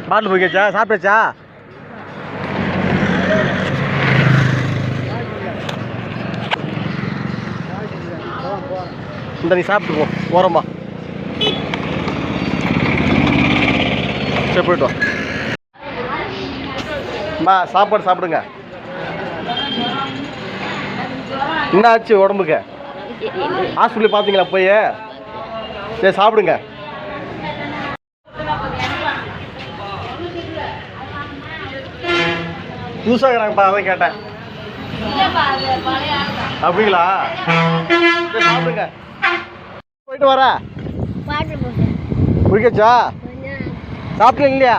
பாட்டில் போய்க்கச்சா சாப்பிட்டாச்சா? இந்த நீ சாப்பிட்டு போ ஓரம்பா. சரி போயிட்டு வா. சாப்பாடு சாப்பிடுங்க. என்ன ஆச்சு உடம்புக்கு? ஹாஸ்பிட்டல் பார்த்தீங்களா போய்? சரி சாப்பிடுங்க. புதுசாக இருக்கிறாங்கப்பா, அதான் கேட்டேன். அப்படிங்களா? சரி சாப்பிடுங்க. போயிட்டு வர குடிக்கச்சா? சாப்பிட்டீங்க இல்லையா?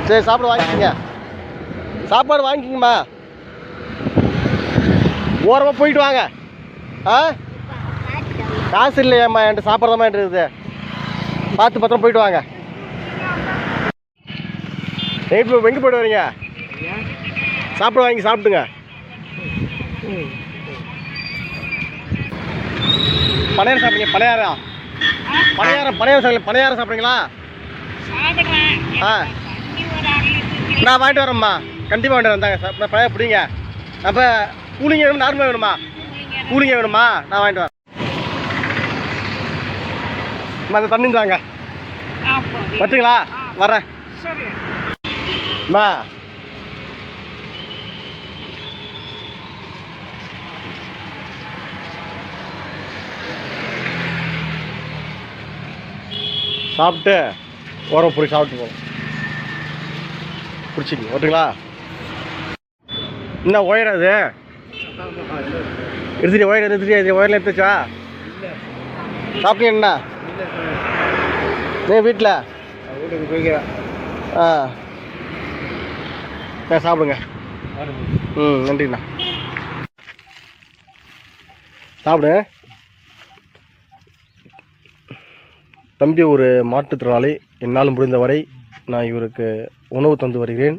சரி சாப்பிட வாங்கிக்கோங்க. சாப்பாடு வாங்கிக்கோங்கம்மா. ஓரமாக போயிட்டு வாங்க. ஆ காசு இல்லையாம்மா என்கிட்ட, சாப்பிட்றதாம்மா இருக்குது. பார்த்து பத்திரம் போயிட்டு வாங்க. எங்கே போய்ட்டு வரீங்க? சாப்பிட வாங்கி சாப்பிட்டுங்க. பணியாரம் சாப்பிடுங்க. பணியாரம் சாப்பிட்றீங்களா? ஆ நான் வாங்கிட்டு வரேம்மா. கண்டிப்பாக வாங்கிட்டு வந்தாங்க. பழைய பிடிங்க. அப்போ கூலிங்க வேணும், நார்மலாக வேணுமா? கூலிங்க வேணுமா? நான் வாங்கிட்டு வரேன். அந்த தண்ணி தாங்க வச்சுங்களா? வரேன். சாப்பிட்டு ஓரம் போய் சாப்பிட்டு போவோம். பிடிச்சிங்க ஓட்டுங்களா? என்ன ஒயர் அது எடுத்துட்டு? ஒயர் எடுத்துட்டு ஒயரில் எடுத்துச்சா? சாப்பிட்டீங்க என்ன? வீட்டில் ஆ சாப்பிடுங்க. நன்றிண்ணா. சாப்பிடு. தம்பி ஒரு மாற்றுத்திறனாளி. என்னால் முடிந்தவரை நான் இவருக்கு உணவு தந்து வருகிறேன்.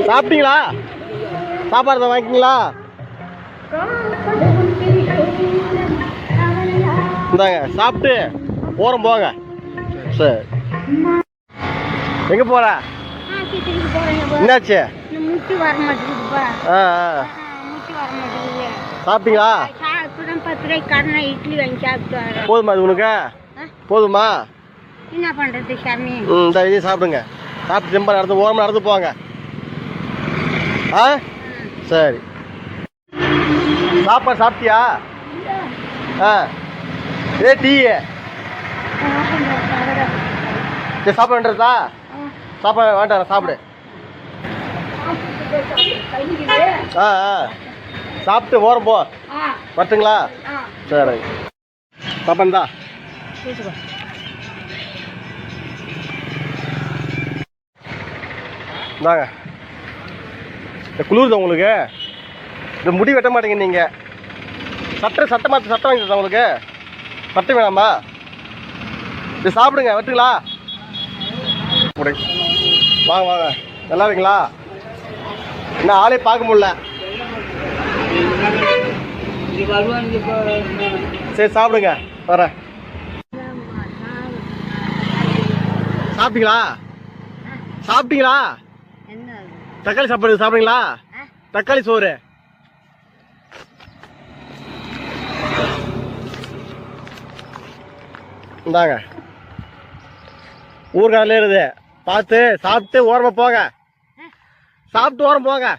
சாப்பிட்டீங்களா? சாப்பாடு வாங்கிக்கிங்களா? இந்தாங்க சாப்பிட்டு ஓரம் போங்க. சரி எங்கே போகிற? என்னாச்சு? சாப்பிட்டீங்களா? போதுமா அது உனக்கு? போதுமா? என்ன பண்றது சாமி? இந்த இதை சாப்பிடுங்க. சாப்பிட்டு ரொம்ப நடந்து ஓரமாக நடந்து போங்க. ஆ சரி. சாப்பாடு சாப்பிட்டியா? ஆ டீ சரி சாப்பிட வேண்டியதா? சாப்பாடு வேண்டாம், சாப்பிடு. ஆ ஆ சாப்பிட்டு ஓரம் போ. வரட்டுங்களா? சரி சாப்பாடுதா? இந்தாங்க. இந்த குளிர்தான் உங்களுக்கு. இந்த முடி வெட்ட மாட்டேங்க நீங்கள். சட்டை வாங்கி தரேன் உங்களுக்கு. சட்டை வேணாமா? இது சாப்பிடுங்க. வெட்டுங்களா? வாங்க வாங்க. நல்லா இருக்கீங்களா? இன்னும் ஆளே பார்க்க முடியல. சரி சாப்பிடுங்க. வரேன். சாப்பிட்டீங்களா? சாப்பிட்டீங்களா? தக்காளி சாப்பாடு சாப்பிடுங்களா? தக்காளி சோறு. இந்தாங்க ஊர்காரில் இருக்குது. பார்த்து சாப்பிட்டு ஓரமாக போங்க. சாப்பிட்டு ஓரம் போங்க.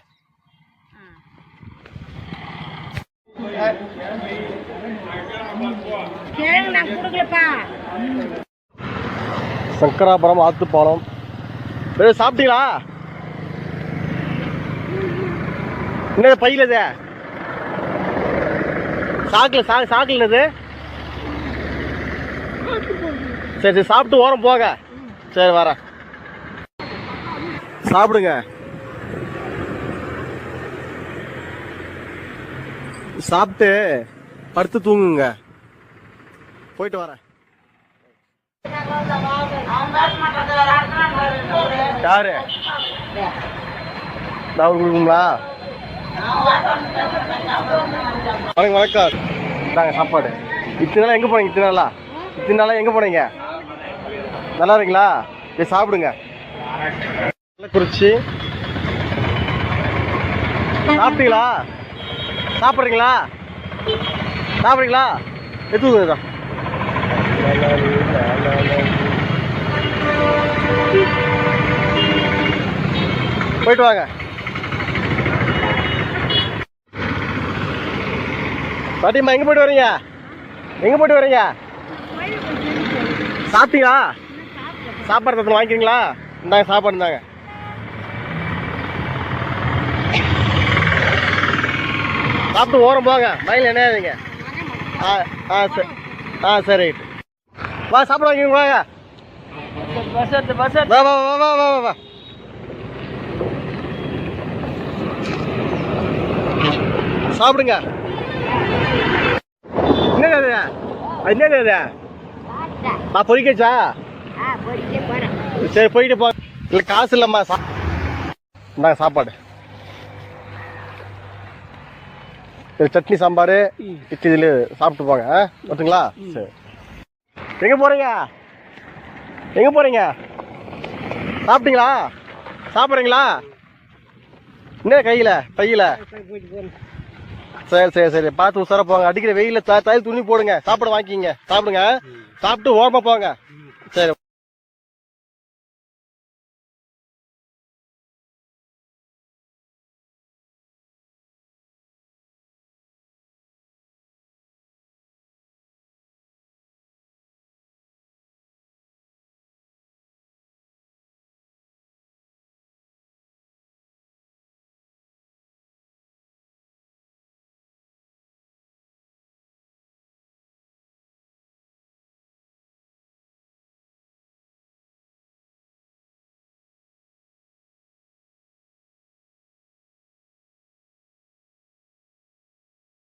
சங்கராபுரம் ஆத்துப்பாலம். சாப்பிட்டீங்களா? என்ன பையில இது? சாக்கில் என்னது? சரி சரி சாப்பிட்டு ஓரம் போங்க. சரி வரேன். சாப்பிடுங்க. சாப்பிட்டு படுத்து தூங்குங்க. போயிட்டு வரேன். யாரு நான் கொடுக்குங்களா? வணக்கம் வணக்கம். நாங்கள் சாப்பாடு. இத்தனை நாளாக எங்கே போனீங்க? இத்தனை நாளாக எங்கே போனீங்க? நல்லா இருக்கீங்களா? சரி சாப்பிடுங்க. குறிச்சி சாப்பிட்டீங்களா? சாப்பிட்றீங்களா? சாப்பிட்றீங்களா? எடுத்துக்கோங்க. போயிட்டு வாங்க. பாட்டிம்மா எங்கே போயிட்டு வரீங்க? எங்கே போயிட்டு வரீங்க? சாப்பிட்டீங்களா? சாப்பாடு தத்து வாங்கிக்கிறீங்களா? இந்தாங்க சாப்பாடு இருந்தாங்க. சாப்பிட்டு ஓரம் போங்க. மயில் என்ன ஆகுதுங்க? சரி சரி ரைட்டு. வா சாப்பிட வாங்கிங்க வாங்க. வா வா வா வா வா வா. சாப்பிடுங்க. என்னங்க அது? என்னங்க அது? பொறிக்கச்சா? சரி போயிட்டு போ. இல்லை காசு இல்லைம்மா. இந்தாங்க சாப்பாடு. சட்னி சாம்பார் இட்லி இதில் சாப்பிட்டு போங்க. ஓகேங்களா? சரி. எங்கே போகிறீங்க? எங்கே போகிறீங்க? சாப்பிட்டீங்களா? சாப்பிட்றீங்களா? என்ன கையில்? சரி சரி சரி பார்த்து உசார போங்க. அடிக்கிற வெயிலில் தையல் துணி போடுங்க. சாப்பிட வாங்கிக்கிங்க. சாப்பிடுங்க. சாப்பிட்டு ஓரமாக போங்க. சரி.